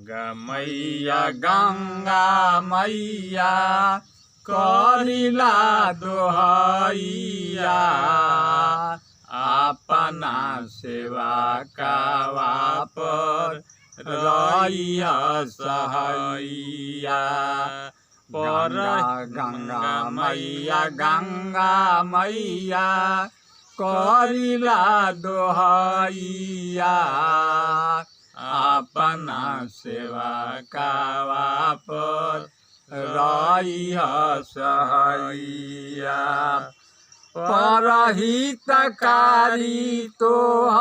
मैया गंगा मैया करिला दोहैया अपना सेवा कावा पर रहिया सहैया पर गंगा मैया करिला दोहैया अपना सेवा कावा पर रहिया सहैया परहितकारी तोह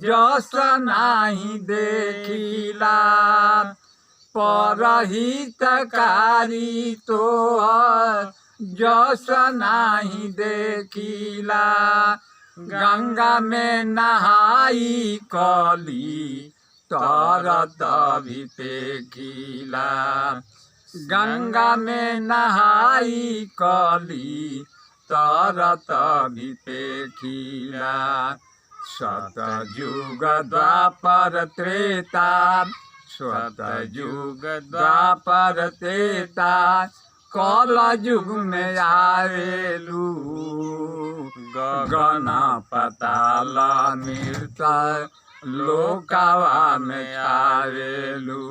जस नाही देखिला परहितकारी तोह जस नाही देखिला गंगा में नहाई कली तरत भी देखिला गंगा में नहाई कली तरत भी देखिला सतयुग द्वापर त्रेता सतयुग द्वापर त्रेता कल युग में आवेलू गगन पताल मृत लोकावा में आवेलू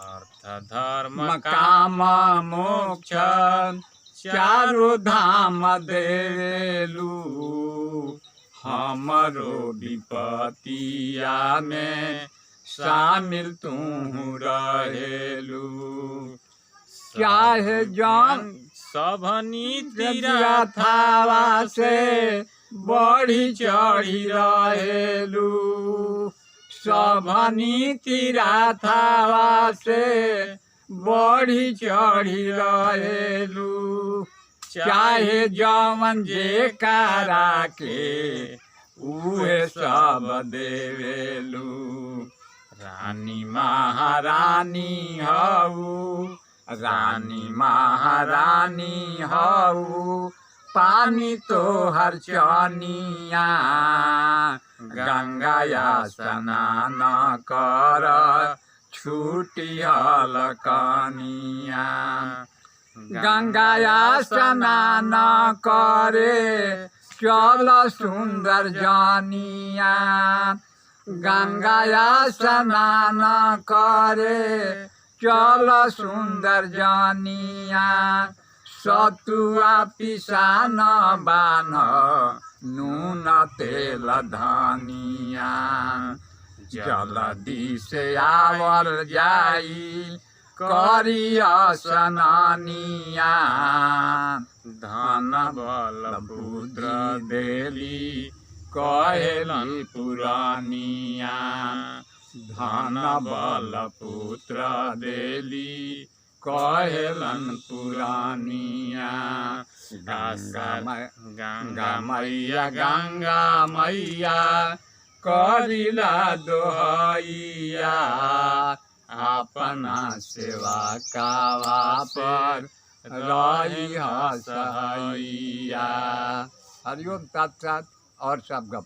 अर्थ धर्म काम मोक्ष चारो धाम देवेलू हमरो विपतिया में शामिल तू रहेलू चाहे जान सबनी तीरथावा से बढ़ी चढ़ी रहेलू सबनी तीरथावा से बढ़ी चढ़ी रहेलू चाहे जवन जे करा के उहे सब देवेलू रानी महारानी हऊ रानी महारानी हऊ पानी तो हर चनिया गंगाया स्नान कर छूटी हलकनिया गंगाया स्नान करे चल सुंदर जानिया गंगाया स्नान करे चल सुंदर जानिया सतुआ पिसान बान नून तेल धनिया जल्दी से आवल जाई करिया स्नानिया धन बल पुत्र देली कहेली पुरानिया धन बल पुत्र देली कहेलन पुरानिया गंगा मैया करिला दोहैया अपना सेवा कावा पर रहिया सहैया। हरिओम तत्सत और सब गप।